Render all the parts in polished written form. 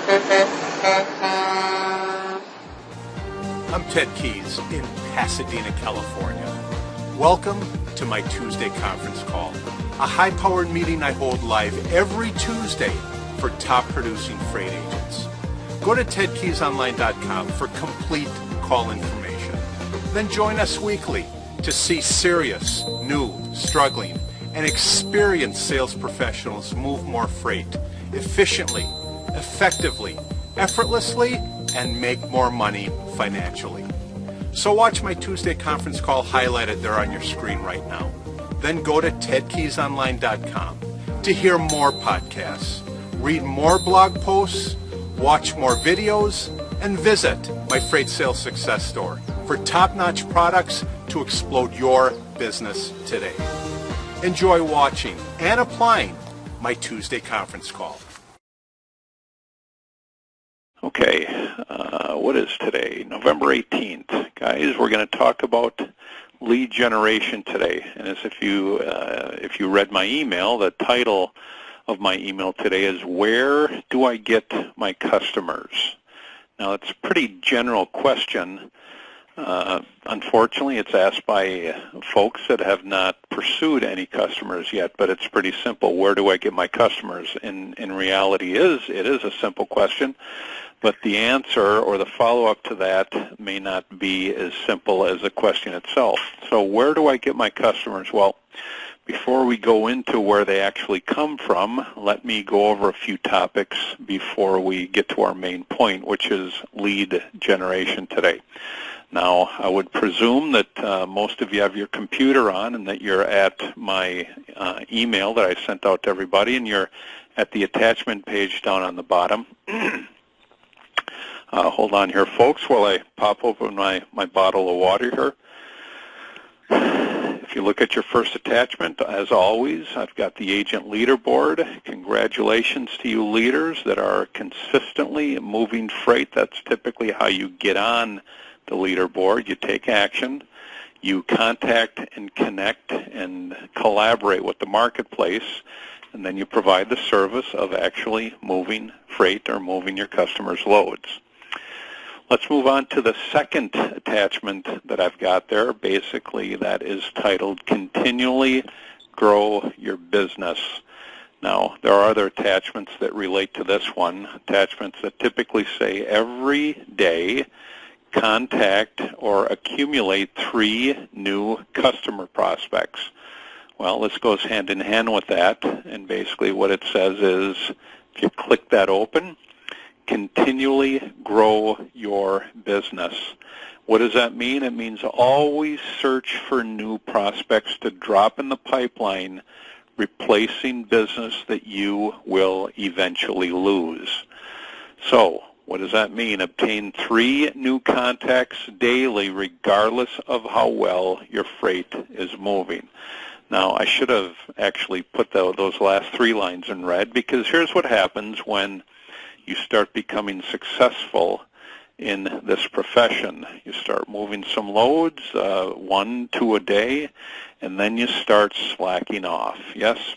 I'm Ted Keys in Pasadena, California. Welcome to my Tuesday conference call, a high-powered meeting I hold live every Tuesday for top-producing freight agents. Go to tedkeysonline.com for complete call information. Then join us weekly to see serious, new, struggling, and experienced sales professionals move more freight efficiently, effectively, effortlessly, and make more money financially. So watch my Tuesday conference call highlighted there on your screen right now. Then go to tedkeysonline.com to hear more podcasts, read more blog posts, watch more videos, and visit my Freight Sales Success Store for top-notch products to explode your business today. Enjoy watching and applying my Tuesday conference call. Okay, what is today? November 18th. Guys, we're going to talk about lead generation today. And as if you read my email, the title of my email today is Where Do I Get My Customers? Now, it's a pretty general question. Unfortunately, it's asked by folks that have not pursued any customers yet, but it's pretty simple. Where do I get my customers? In reality, it is a simple question, but the answer or the follow-up to that may not be as simple as the question itself. So where do I get my customers? Well, before we go into where they actually come from, let me go over a few topics before we get to our main point, which is lead generation today. Now, I would presume that most of you have your computer on and that you're at my email that I sent out to everybody, and you're at the attachment page down on the bottom. Hold on here, folks, while I pop open my bottle of water here. If you look at your first attachment, as always, I've got the agent leaderboard. Congratulations to you leaders that are consistently moving freight. That's typically how you get on the leaderboard. You take action, you contact and connect and collaborate with the marketplace, and then you provide the service of actually moving freight or moving your customers' loads. Let's move on to the second attachment that I've got there. Basically, that is titled Continually Grow Your Business. Now, there are other attachments that relate to this one, attachments that typically say every day contact or accumulate 3 new customer prospects. Well, this goes hand in hand with that, and basically what it says is, if you click that open, continually grow your business. What does that mean? It means always search for new prospects to drop in the pipeline, replacing business that you will eventually lose. So, what does that mean? Obtain 3 new contacts daily, regardless of how well your freight is moving. Now, I should have actually put those last 3 lines in red, because here's what happens when you start becoming successful in this profession. You start moving some loads, 1, 2 a day, and then you start slacking off. Yes,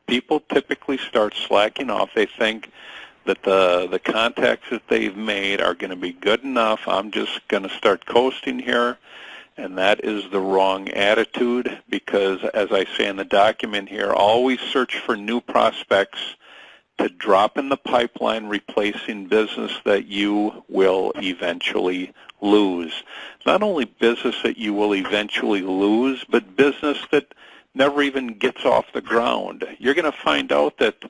people typically start slacking off. They think that the contacts that they've made are going to be good enough. I'm just going to start coasting here, and that is the wrong attitude, because as I say in the document here, always search for new prospects to drop in the pipeline, replacing business that you will eventually lose. Not only business that you will eventually lose, but business that never even gets off the ground. You're going to find out that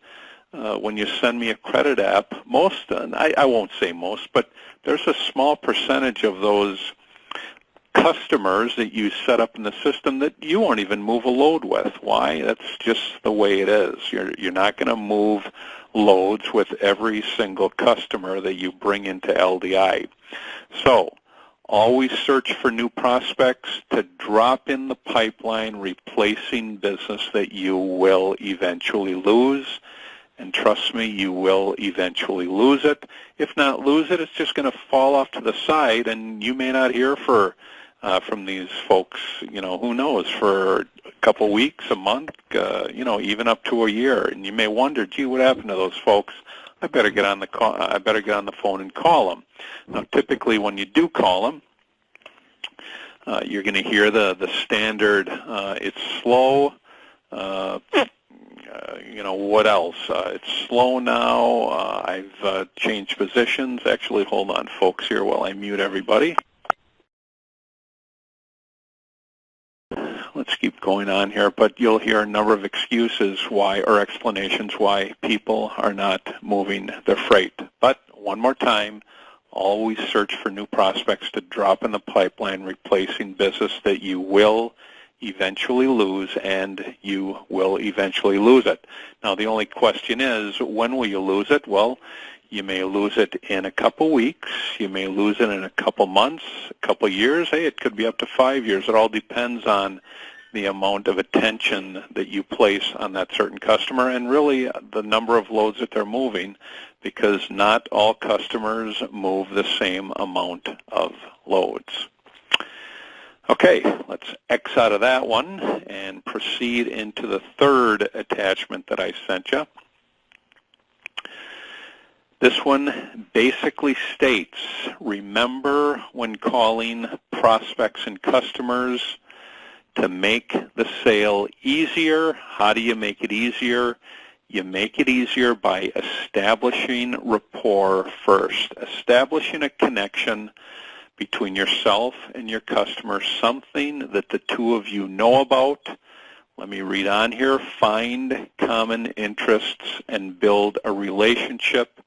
when you send me a credit app, most, I won't say most, but there's a small percentage of those customers that you set up in the system that you won't even move a load with. Why? That's just the way it is. You're not going to move loads with every single customer that you bring into LDI. So always search for new prospects to drop in the pipeline, replacing business that you will eventually lose. And trust me, you will eventually lose it. If not lose it, it's just going to fall off to the side, and you may not hear from these folks, who knows, for a couple weeks, a month, even up to a year. And you may wonder, gee, what happened to those folks? I better get on the call. I better get on the phone and call them. Now, typically, when you do call them, you're going to hear the standard. It's slow. What else? It's slow now. I've changed positions. Actually, hold on, folks, here while I mute everybody. Let's keep going on here, but you'll hear a number of excuses why, or explanations why people are not moving their freight. But one more time, always search for new prospects to drop in the pipeline, replacing business that you will eventually lose, and you will eventually lose it. Now, the only question is, when will you lose it? Well, you may lose it in a couple weeks. You may lose it in a couple months, a couple years. Hey, it could be up to 5 years. It all depends on the amount of attention that you place on that certain customer and really the number of loads that they're moving, because not all customers move the same amount of loads. Okay, let's X out of that one and proceed into the third attachment that I sent you. This one basically states, remember when calling prospects and customers to make the sale easier. How do you make it easier? You make it easier by establishing rapport first, establishing a connection between yourself and your customer, something that the two of you know about. Let me read on here. Find common interests and build a relationship.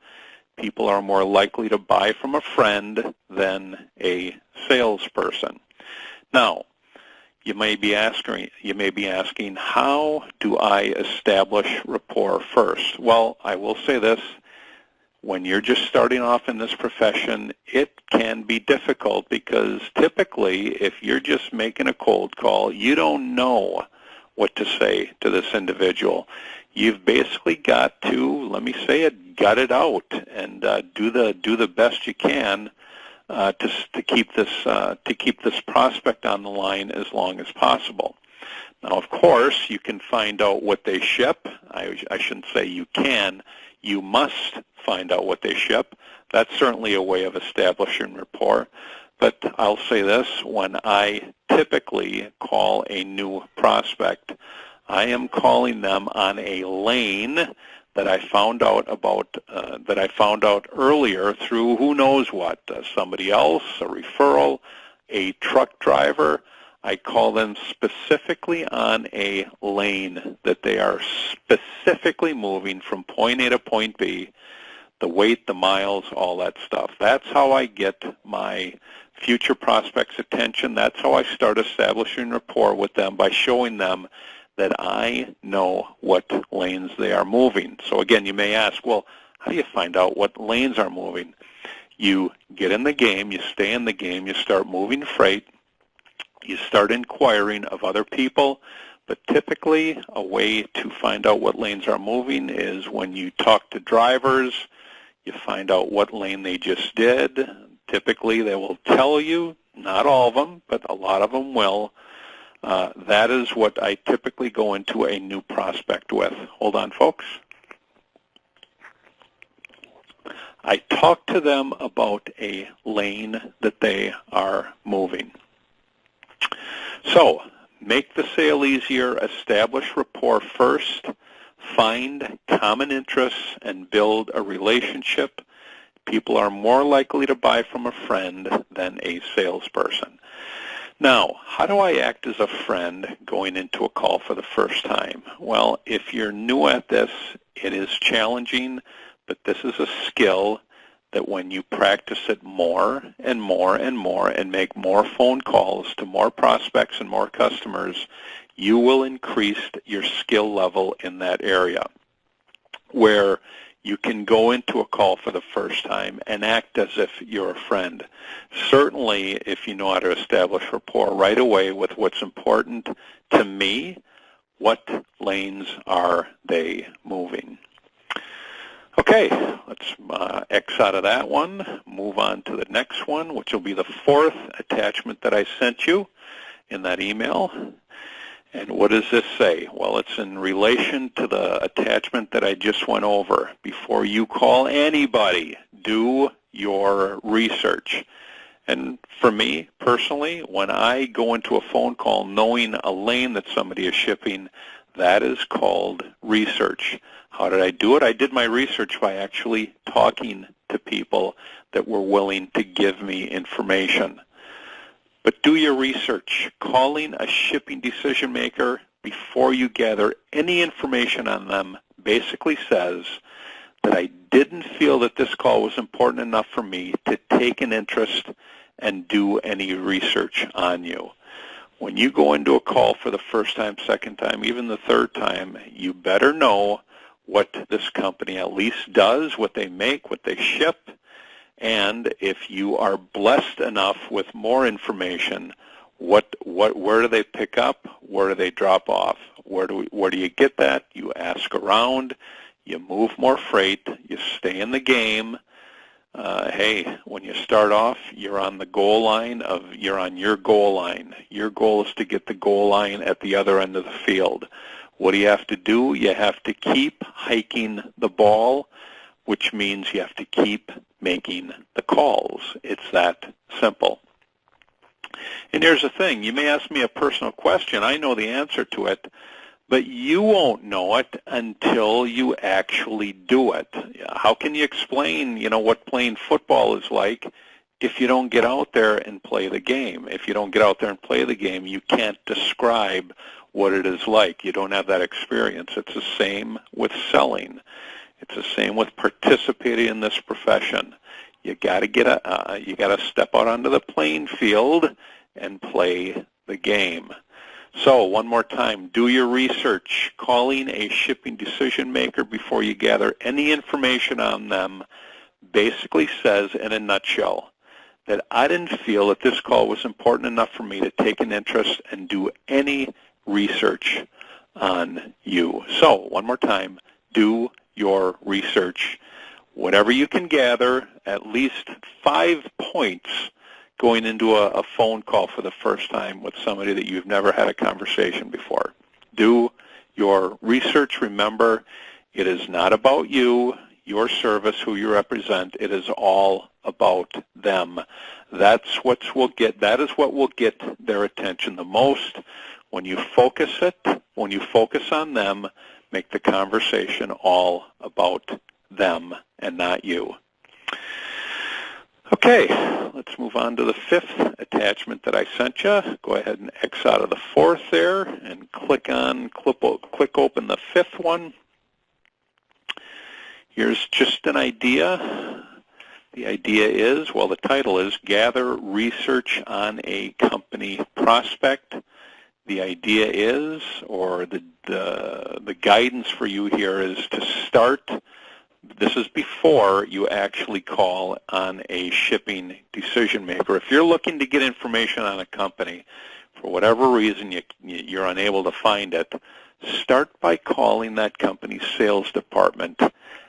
People are more likely to buy from a friend than a salesperson. Now, you may be asking, how do I establish rapport first? Well, I will say this. When you're just starting off in this profession, it can be difficult because typically if you're just making a cold call, you don't know what to say to this individual. You've basically got to, let me say it, gut it out and do the best you can to keep this prospect on the line as long as possible. Now, of course, you can find out what they ship. I shouldn't say you can. You must find out what they ship. That's certainly a way of establishing rapport. But I'll say this, when I typically call a new prospect, I am calling them on a lane that I found out earlier through who knows what, somebody else, a referral, a truck driver. I call them specifically on a lane that they are specifically moving from point A to point B, the weight, the miles, all that stuff. That's how I get my future prospects' attention. That's how I start establishing rapport with them, by showing them that I know what lanes they are moving. So again, you may ask, well, how do you find out what lanes are moving? You get in the game, you stay in the game, you start moving freight, you start inquiring of other people, but typically a way to find out what lanes are moving is when you talk to drivers, you find out what lane they just did. Typically they will tell you, not all of them, but a lot of them will. That is what I typically go into a new prospect with. Hold on, folks. I talk to them about a lane that they are moving. So, make the sale easier, establish rapport first, find common interests, and build a relationship. People are more likely to buy from a friend than a salesperson. Now, how do I act as a friend going into a call for the first time? Well, if you're new at this, it is challenging, but this is a skill that when you practice it more and more and more and make more phone calls to more prospects and more customers, you will increase your skill level in that area, where you can go into a call for the first time and act as if you're a friend. Certainly, if you know how to establish rapport right away with what's important to me, what lanes are they moving? Okay, let's X out of that one, move on to the next one, which will be the fourth attachment that I sent you in that email. And what does this say? Well, it's in relation to the attachment that I just went over. Before you call anybody, do your research. And for me, personally, when I go into a phone call knowing a lane that somebody is shipping, that is called research. How did I do it? I did my research by actually talking to people that were willing to give me information. But do your research. Calling a shipping decision maker before you gather any information on them basically says that I didn't feel that this call was important enough for me to take an interest and do any research on you. When you go into a call for the first time, second time, even the third time, you better know what this company at least does, what they make, what they ship, and if you are blessed enough with more information, where do they pick up? Where do they drop off? Where do you get that? You ask around. You move more freight. You stay in the game. Hey, when you start off, you're on the goal line you're on your goal line. Your goal is to get the goal line at the other end of the field. What do you have to do? You have to keep hiking the ball, which means you have to keep making the calls. It's that simple. And here's the thing. You may ask me a personal question. I know the answer to it, but you won't know it until you actually do it. How can you explain, what playing football is like if you don't get out there and play the game? If you don't get out there and play the game, you can't describe what it is like. You don't have that experience. It's the same with selling. It's the same with participating in this profession. You got to step out onto the playing field and play the game. So one more time, do your research. Calling a shipping decision maker before you gather any information on them basically says, in a nutshell, that I didn't feel that this call was important enough for me to take an interest and do any research on you. So one more time, do your research. Whatever you can gather, at least 5 points going into a phone call for the first time with somebody that you've never had a conversation before. Do your research. Remember, it is not about you, your service, who you represent. It is all about them. That is what will get their attention the most. When you focus on them, make the conversation all about them and not you. Okay, let's move on to the 5th attachment that I sent you. Go ahead and X out of the 4th there and click open the 5th one. Here's just an idea. The idea is, the title is Gather Research on a Company Prospect. The idea is, or the guidance for you here is to start. This is before you actually call on a shipping decision maker. If you're looking to get information on a company, for whatever reason you're unable to find it, start by calling that company's sales department,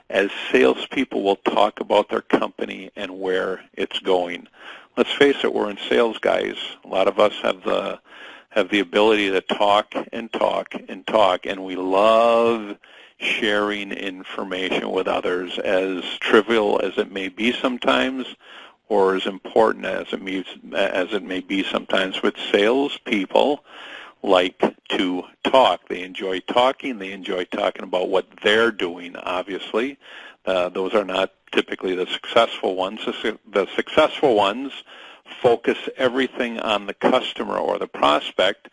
as salespeople will talk about their company and where it's going. Let's face it, we're in sales, guys. A lot of us have the ability to talk and talk and talk, and we love sharing information with others, as trivial as it may be sometimes, or as important as it may be sometimes. With salespeople, like to talk. They enjoy talking. They enjoy talking about what they're doing, obviously. Those are not typically the successful ones. The successful ones focus everything on the customer or the prospect,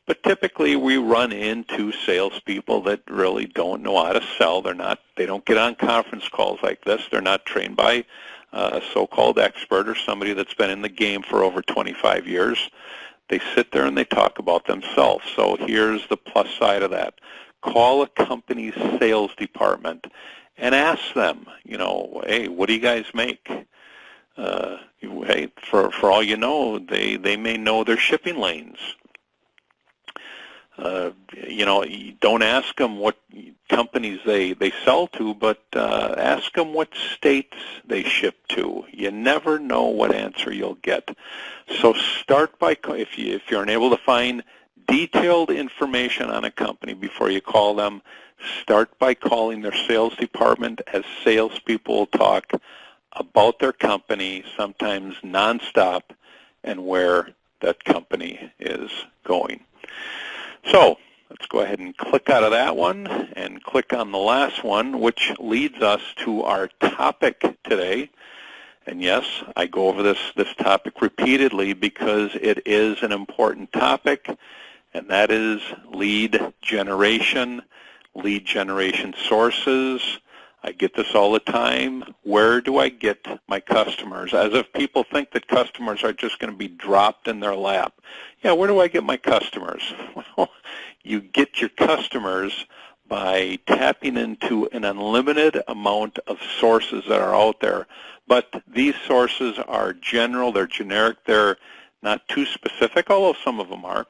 but typically we run into salespeople that really don't know how to sell. They don't get on conference calls like this. They're not trained by a so-called expert or somebody that's been in the game for over 25 years. They sit there and they talk about themselves. So here's the plus side of that. Call a company's sales department and ask them, hey, what do you guys make? Hey, for all you know, they may know their shipping lanes. Don't ask them what companies they sell to, but ask them what states they ship to. You never know what answer you'll get. So start by, if you're unable to find detailed information on a company before you call them. Start by calling their sales department, as salespeople will talk about their company, sometimes nonstop, and where that company is going. So let's go ahead and click out of that one and click on the last one, which leads us to our topic today. And yes, I go over this topic repeatedly because it is an important topic, and that is lead generation sources. I get this all the time. Where do I get my customers? As if people think that customers are just going to be dropped in their lap. Yeah, where do I get my customers? Well, you get your customers by tapping into an unlimited amount of sources that are out there. But these sources are general, they're generic, they're not too specific, although some of them are.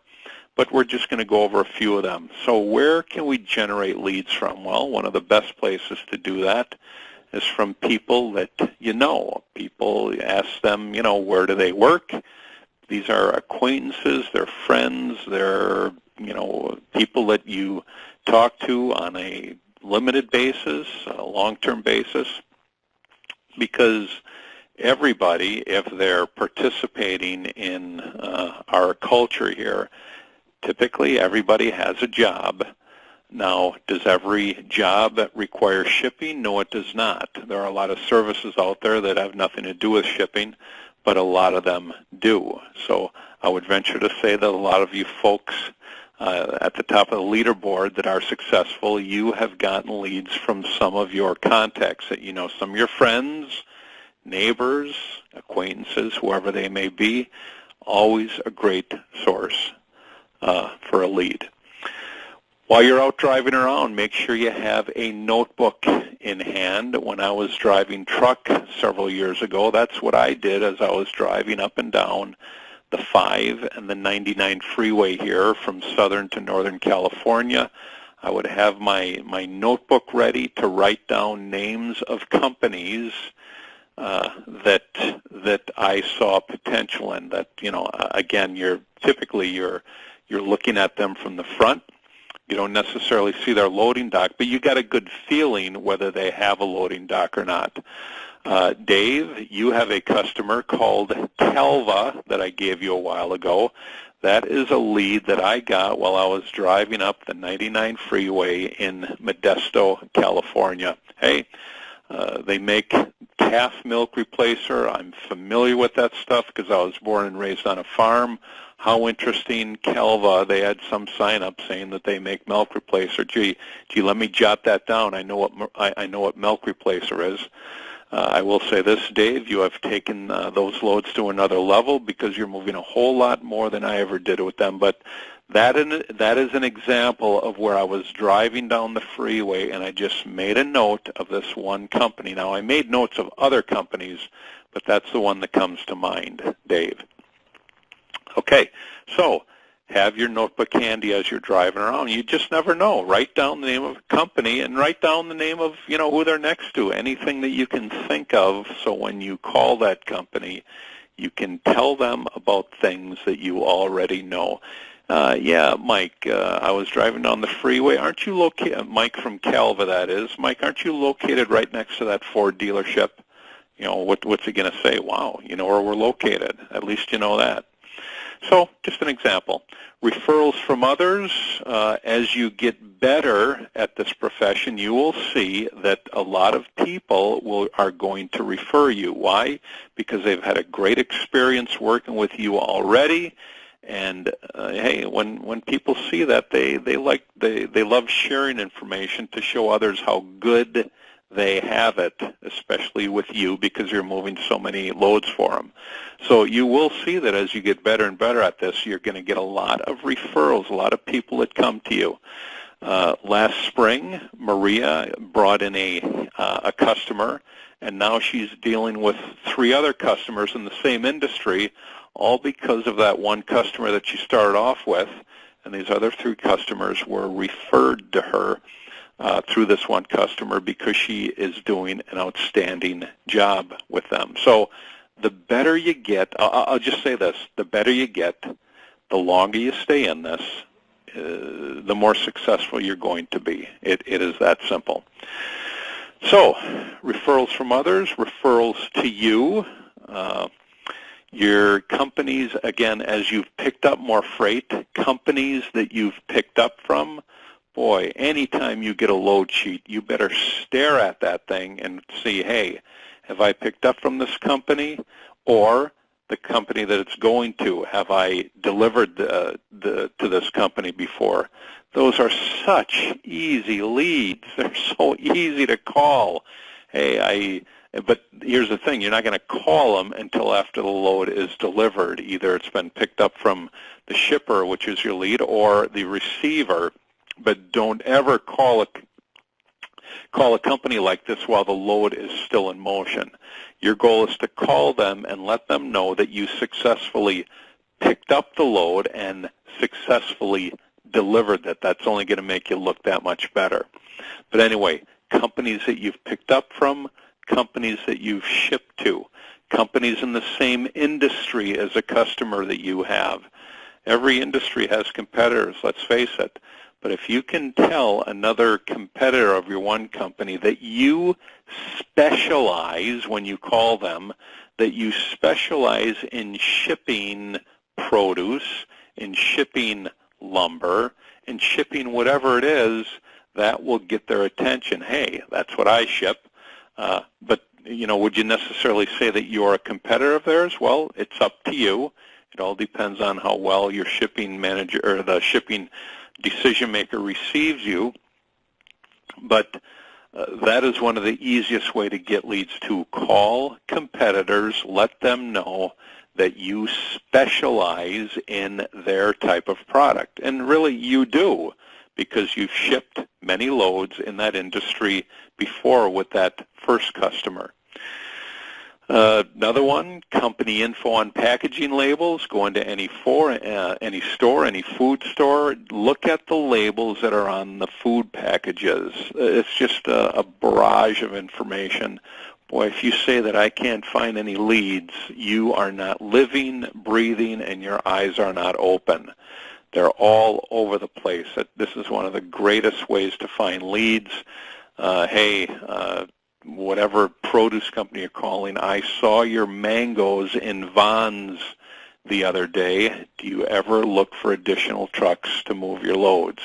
But we're just going to go over a few of them. So where can we generate leads from? Well, one of the best places to do that is from people that you know. People, ask them, where do they work? These are acquaintances, they're friends, they're, people that you talk to on a limited basis, a long-term basis, because everybody, if they're participating in our culture here, typically everybody has a job. Now, does every job require shipping? No, it does not. There are a lot of services out there that have nothing to do with shipping, but a lot of them do. So I would venture to say that a lot of you folks at the top of the leaderboard that are successful, you have gotten leads from some of your contacts that you know, some of your friends, neighbors, acquaintances, whoever they may be. Always a great source for a lead. While you're out driving around, make sure you have a notebook in hand. When I was driving truck several years ago, that's what I did as I was driving up and down the 5 and the 99 freeway here from Southern to Northern California. I would have my notebook ready to write down names of companies that I saw potential in. That, again, you're looking at them from the front. You don't necessarily see their loading dock, but you got a good feeling whether they have a loading dock or not. Dave, you have a customer called Calva that I gave you a while ago. That is a lead that I got while I was driving up the 99 freeway in Modesto, California. Hey, they make calf milk replacer. I'm familiar with that stuff because I was born and raised on a farm. How interesting. Calva, they had some sign up saying that they make milk replacer. Gee, let me jot that down. I know what milk replacer is. I will say this, Dave, you have taken those loads to another level because you're moving a whole lot more than I ever did with them. But that is an example of where I was driving down the freeway and I just made a note of this one company. Now, I made notes of other companies, but that's the one that comes to mind, Dave. Okay, so have your notebook handy as you're driving around. You just never know. Write down the name of a company and write down the name of, who they're next to, anything that you can think of, so when you call that company, you can tell them about things that you already know. Yeah, Mike, I was driving down the freeway. Aren't you located, Mike from Calva, that is. Mike, aren't you located right next to that Ford dealership? What's he going to say? Wow, you know where we're located. At least you know that. So, just an example. Referrals from others. As you get better at this profession, you will see that a lot of people are going to refer you. Why? Because they've had a great experience working with you already. And hey, when people see that, they love sharing information to show others how good they have it, especially with you because you're moving so many loads for them. So you will see that as you get better and better at this, you're going to get a lot of referrals, a lot of people that come to you. Last spring, Maria brought in a customer, and now she's dealing with 3 other customers in the same industry, all because of that one customer that she started off with, and these other 3 customers were referred to her through this one customer because she is doing an outstanding job with them. So the better you get, I'll just say this, the better you get, the longer you stay in this, the more successful you're going to be. It is that simple. So, referrals from others, referrals to you. Your companies, again, as you've picked up more freight, companies that you've picked up from, boy, anytime you get a load sheet, you better stare at that thing and see, hey, have I picked up from this company, or the company that it's going to? Have I delivered to this company before? Those are such easy leads. They're so easy to call. But here's the thing, you're not going to call them until after the load is delivered. Either it's been picked up from the shipper, which is your lead, or the receiver. But don't ever call a company like this while the load is still in motion. Your goal is to call them and let them know that you successfully picked up the load and successfully delivered it. That's only going to make you look that much better. But anyway, companies that you've picked up from, companies that you've shipped to, companies in the same industry as a customer that you have. Every industry has competitors, let's face it. But if you can tell another competitor of your one company that you specialize when you call them, that you specialize in shipping produce, in shipping lumber, in shipping whatever it is, that will get their attention. Hey, that's what I ship. But, would you necessarily say that you're a competitor of theirs? Well, it's up to you. It all depends on how well your shipping manager or the shipping decision maker receives you. But that is one of the easiest way to get leads, to call competitors, let them know that you specialize in their type of product. And really you do, because you've shipped many loads in that industry before with that first customer. Another one, company info on packaging labels. Go into any store, any food store. Look at the labels that are on the food packages. It's just a barrage of information. Boy, if you say that I can't find any leads, you are not living, breathing, and your eyes are not open. They're all over the place. This is one of the greatest ways to find leads. Whatever produce company you're calling, I saw your mangoes in Vons the other day. Do you ever look for additional trucks to move your loads?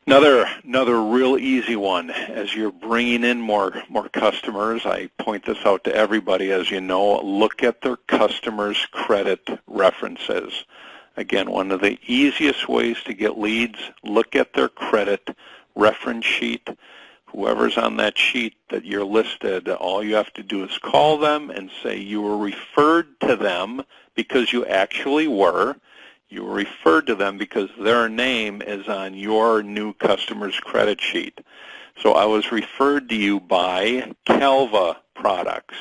Another real easy one, as you're bringing in more customers, I point this out to everybody, as you know, look at their customers' credit references. Again, one of the easiest ways to get leads, look at their credit reference sheet. Whoever's on that sheet that you're listed, all you have to do is call them and say you were referred to them because you actually were. You were referred to them because their name is on your new customer's credit sheet. So I was referred to you by Calva Products.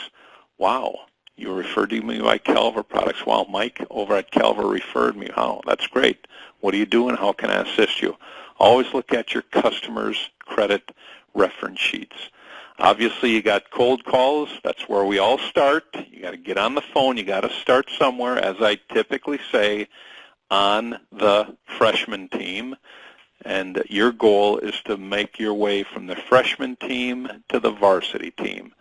Wow, you were referred to me by Calva Products. Wow, Mike over at Calva referred me. Oh, that's great. What are you doing? How can I assist you? Always look at your customer's credit reference sheets. Obviously, you got cold calls. That's where we all start. You got to get on the phone. You got to start somewhere, as I typically say, on the freshman team. And your goal is to make your way from the freshman team to the varsity team.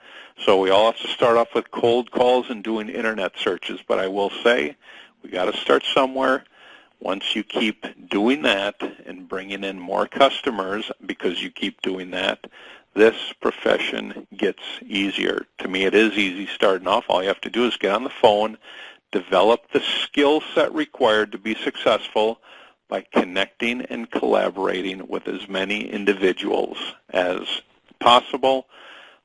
So we all have to start off with cold calls and doing internet searches. But I will say, we got to start somewhere. Once you keep doing that and bringing in more customers because you keep doing that, this profession gets easier. To me, it is easy starting off. All you have to do is get on the phone, develop the skill set required to be successful by connecting and collaborating with as many individuals as possible.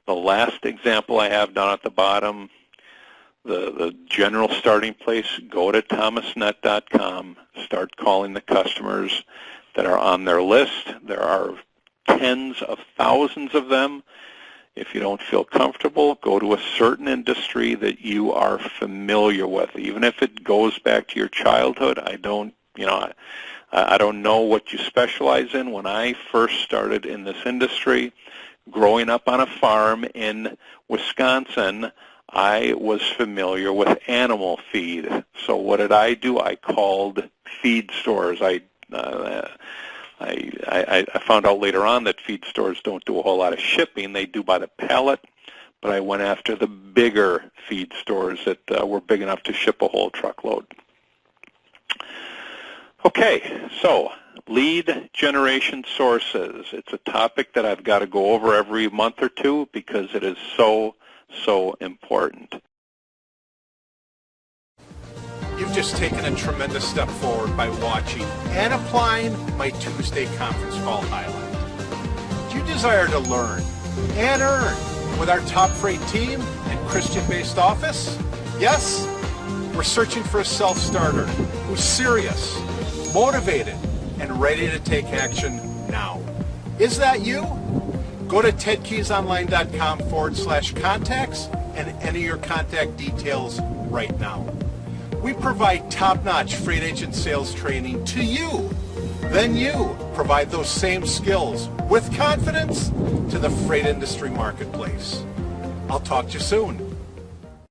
The last example I have down at the bottom, the general starting place, go to thomasnet.com, start calling the customers that are on their list. There are tens of thousands of them. If you don't feel comfortable, go to a certain industry that you are familiar with. Even if it goes back to your childhood, I don't know what you specialize in. When I first started in this industry, growing up on a farm in Wisconsin, I was familiar with animal feed. So what did I do? I called feed stores. I found out later on that feed stores don't do a whole lot of shipping. They do by the pallet. But I went after the bigger feed stores that were big enough to ship a whole truckload. Okay, so lead generation sources. It's a topic that I've got to go over every month or two because it is so important. You've just taken a tremendous step forward by watching and applying my Tuesday conference call highlight. Do you desire to learn and earn with our top freight team and Christian-based office? Yes? We're searching for a self-starter who's serious, motivated, and ready to take action now. Is that you? Go to tedkeysonline.com/contacts and enter your contact details right now. We provide top-notch freight agent sales training to you. Then you provide those same skills with confidence to the freight industry marketplace. I'll talk to you soon.